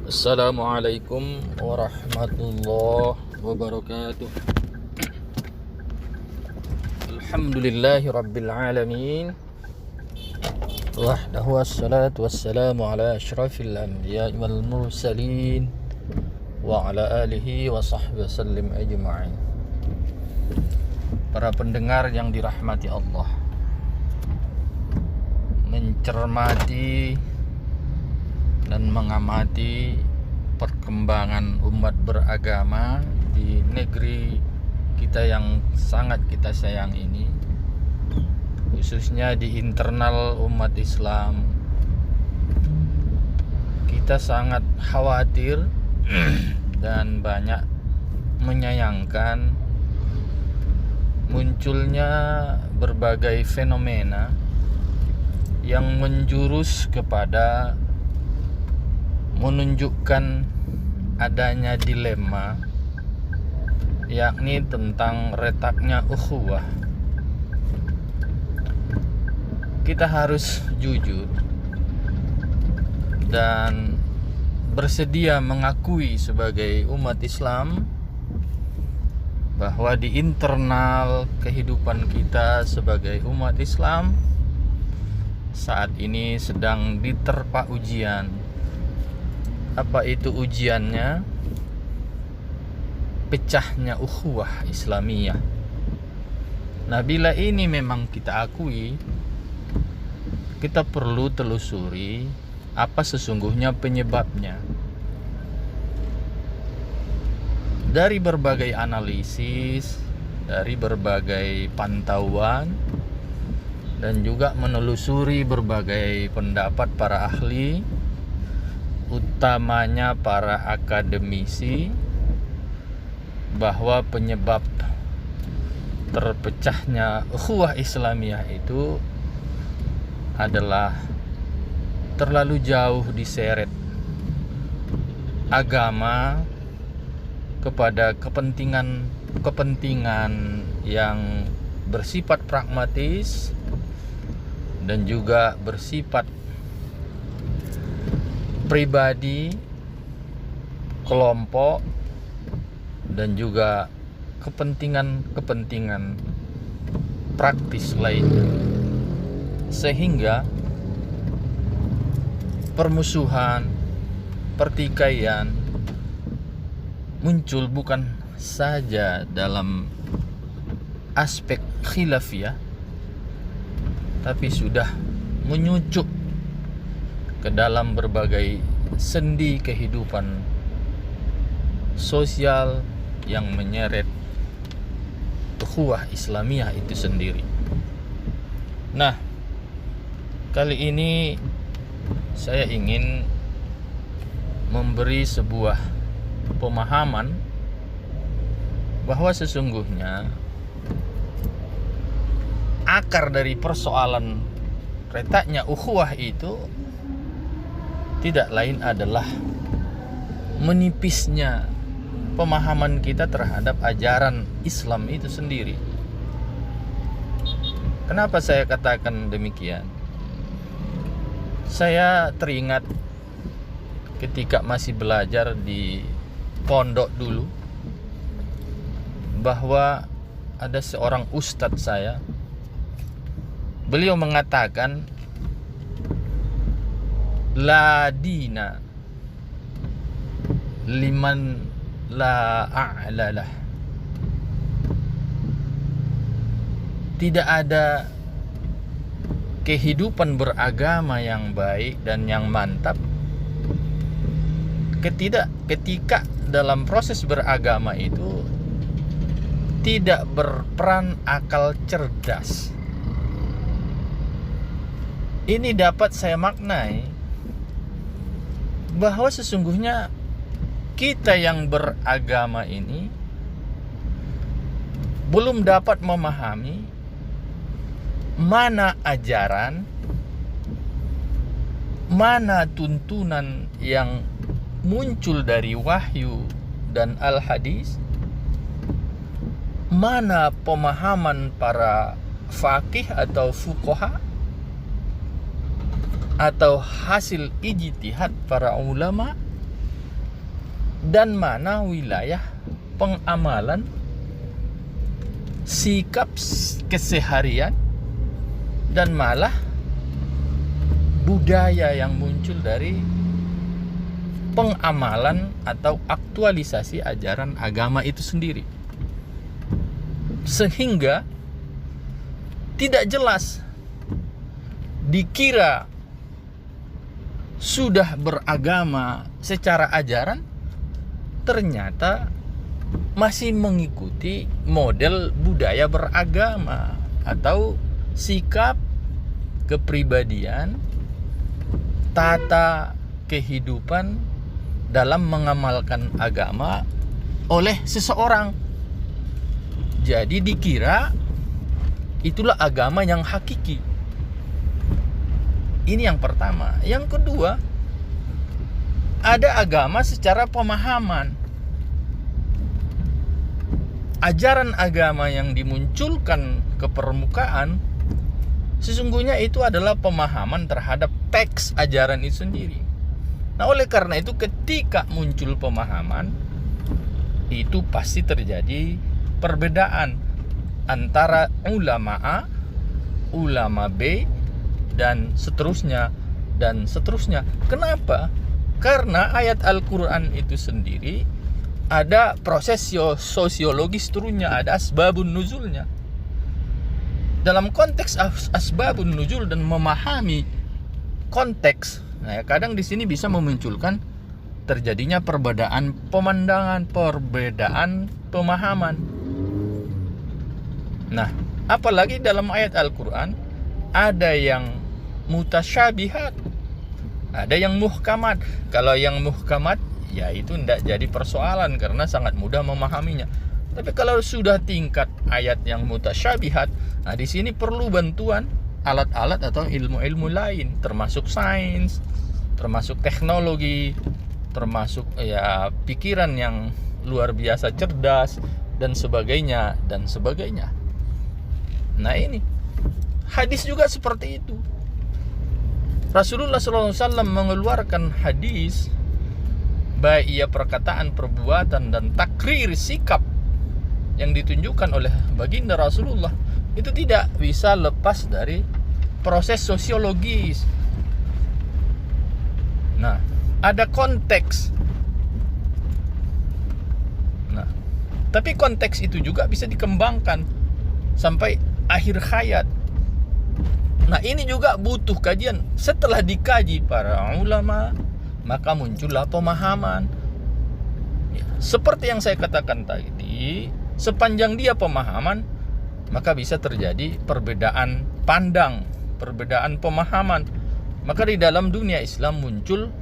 Assalamualaikum warahmatullahi wabarakatuh. Alhamdulillahi rabbil alamin. Wahdahu wassalatu wassalamu ala asyrafil anbiya'i wal mursalin wa ala alihi wa sahbihi wasallim ajma'in. Para pendengar yang dirahmati Allah, mencermati dan mengamati perkembangan umat beragama di negeri kita yang sangat kita sayang ini, khususnya di internal umat Islam. Kita sangat khawatir dan banyak menyayangkan munculnya berbagai fenomena yang menjurus kepada menunjukkan adanya dilema, yakni tentang retaknya ukhuwah. Kita harus jujur dan bersedia mengakui sebagai umat Islam bahwa di internal kehidupan kita sebagai umat Islam saat ini sedang diterpa ujian. Apa itu ujiannya? Pecahnya ukhuwah Islamiyah. Nah, bila ini memang kita akui, kita perlu telusuri apa sesungguhnya penyebabnya. Dari berbagai analisis, dari berbagai pantauan, dan juga menelusuri berbagai pendapat para ahli, utamanya para akademisi, bahwa penyebab terpecahnya ukhuwah Islamiyah itu adalah terlalu jauh diseret agama kepada kepentingan yang bersifat pragmatis dan juga bersifat pribadi, kelompok, dan juga kepentingan praktis lainnya, sehingga permusuhan, pertikaian muncul bukan saja dalam aspek khilafiyah, tapi sudah menyucuk ke dalam berbagai sendi kehidupan sosial yang menyeret ukhuwah Islamiyah itu sendiri. Nah, kali ini saya ingin memberi sebuah pemahaman bahwa sesungguhnya akar dari persoalan retaknya ukhuwah itu tidak lain adalah menipisnya pemahaman kita terhadap ajaran Islam itu sendiri. Kenapa saya katakan demikian? Saya teringat ketika masih belajar di pondok dulu, bahwa ada seorang ustadz saya, beliau mengatakan, la dina liman la a'lalah. Tidak ada kehidupan beragama yang baik dan yang mantap ketika dalam proses beragama itu tidak berperan akal cerdas. Ini dapat saya maknai bahwa sesungguhnya kita yang beragama ini belum dapat memahami mana ajaran, mana tuntunan yang muncul dari wahyu dan al-hadis, mana pemahaman para faqih atau fuqaha, atau hasil ijtihad para ulama, dan mana wilayah pengamalan sikap keseharian dan malah budaya yang muncul dari pengamalan atau aktualisasi ajaran agama itu sendiri, sehingga tidak jelas, dikira sudah beragama secara ajaran, ternyata masih mengikuti model budaya beragama atau sikap kepribadian, tata kehidupan dalam mengamalkan agama oleh seseorang. Jadi dikira itulah agama yang hakiki. Ini yang pertama. Yang kedua, ada agama secara pemahaman. Ajaran agama yang dimunculkan ke permukaan sesungguhnya itu adalah pemahaman terhadap teks ajaran itu sendiri. Nah, oleh karena itu ketika muncul pemahaman, itu pasti terjadi perbedaan antara ulama A, ulama B, dan seterusnya. Kenapa? Karena ayat Al-Quran itu sendiri ada proses sosiologis turunnya, ada asbabun nuzulnya. Dalam konteks asbabun nuzul dan memahami konteks, nah, kadang di sini bisa memunculkan terjadinya perbedaan pemandangan, perbedaan pemahaman. Nah, apalagi dalam ayat Al-Quran ada yang mutasyabihat, ada yang muhkamat. Kalau yang muhkamat, ya itu tidak jadi persoalan karena sangat mudah memahaminya. Tapi kalau sudah tingkat ayat yang mutasyabihat, nah di sini perlu bantuan alat-alat atau ilmu-ilmu lain, termasuk sains, termasuk teknologi, termasuk ya pikiran yang luar biasa cerdas dan sebagainya. Nah, ini hadis juga seperti itu. Rasulullah SAW mengeluarkan hadis, baik ia perkataan, perbuatan, dan takrir sikap yang ditunjukkan oleh baginda Rasulullah, itu tidak bisa lepas dari proses sosiologis. Nah, ada konteks. Nah, tapi konteks itu juga bisa dikembangkan sampai akhir hayat. Nah, ini juga butuh kajian. Setelah dikaji para ulama, maka muncullah pemahaman. Ya, seperti yang saya katakan tadi, sepanjang dia pemahaman, maka bisa terjadi perbedaan pandang, perbedaan pemahaman. Maka di dalam dunia Islam muncul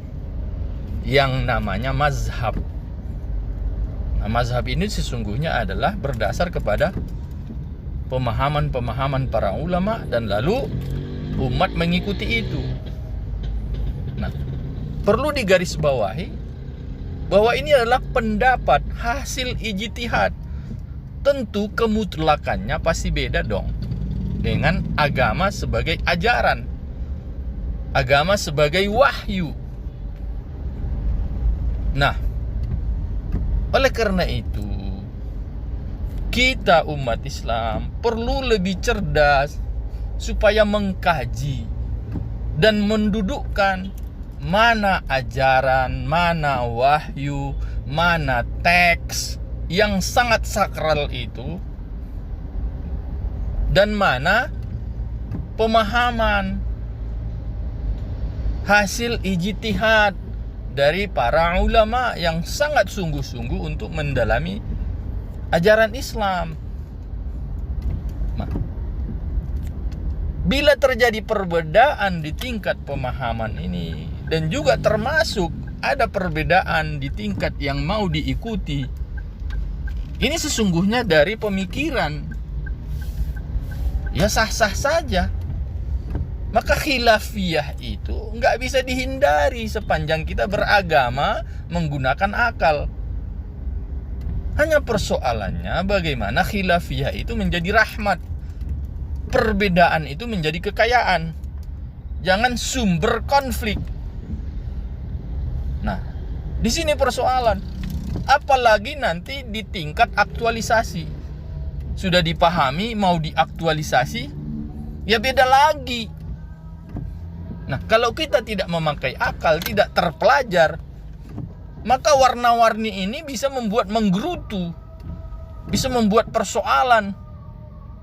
yang namanya mazhab. Nah, mazhab ini sesungguhnya adalah berdasar kepada pemahaman-pemahaman para ulama, dan lalu umat mengikuti itu. Nah, perlu digarisbawahi bahwa ini adalah pendapat hasil ijtihad. Tentu kemutlakannya pasti beda dong dengan agama sebagai ajaran, agama sebagai wahyu. Nah, oleh karena itu kita umat Islam perlu lebih cerdas supaya mengkaji dan mendudukkan mana ajaran, mana wahyu, mana teks yang sangat sakral itu, dan mana pemahaman hasil ijtihad dari para ulama yang sangat sungguh-sungguh untuk mendalami ajaran Islam. Nah, bila terjadi perbedaan di tingkat pemahaman ini, dan juga termasuk ada perbedaan di tingkat yang mau diikuti, ini sesungguhnya dari pemikiran, ya sah-sah saja. Maka khilafiyah itu nggak bisa dihindari sepanjang kita beragama menggunakan akal. Hanya persoalannya bagaimana khilafiyah itu menjadi rahmat, perbedaan itu menjadi kekayaan, jangan sumber konflik. Nah, di sini persoalan. Apalagi nanti di tingkat aktualisasi. Sudah dipahami, mau diaktualisasi, ya beda lagi. Nah, kalau kita tidak memakai akal, tidak terpelajar, maka warna-warni ini bisa membuat menggerutu, bisa membuat persoalan,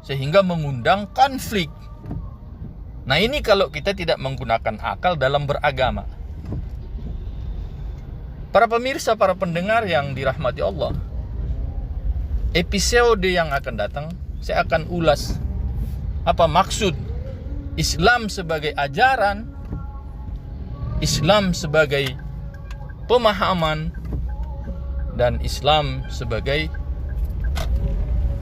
sehingga mengundang konflik. Nah, ini kalau kita tidak menggunakan akal dalam beragama. Para pemirsa, para pendengar yang dirahmati Allah, episode yang akan datang saya akan ulas apa maksud Islam sebagai ajaran, Islam sebagai pemahaman, dan Islam sebagai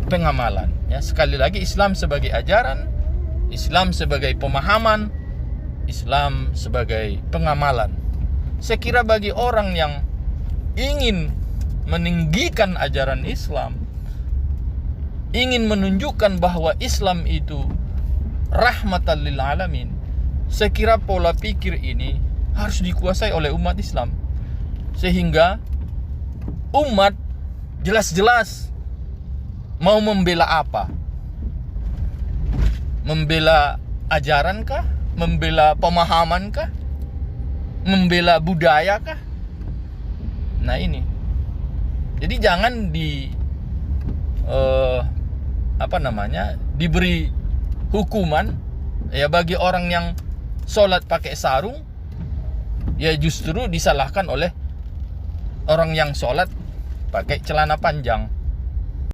pengamalan. Ya, sekali lagi, Islam sebagai ajaran, Islam sebagai pemahaman, Islam sebagai pengamalan. Saya kira bagi orang yang ingin meninggikan ajaran Islam, ingin menunjukkan bahwa Islam itu rahmatan lil alamin, saya kira pola pikir ini harus dikuasai oleh umat Islam. Sehingga umat jelas-jelas mau membela apa? Membela ajaran kah? Membela pemahaman kah? Membela budaya kah? Nah, ini. Jadi jangan diberi hukuman ya bagi orang yang sholat pakai sarung, ya justru disalahkan oleh orang yang sholat pakai celana panjang.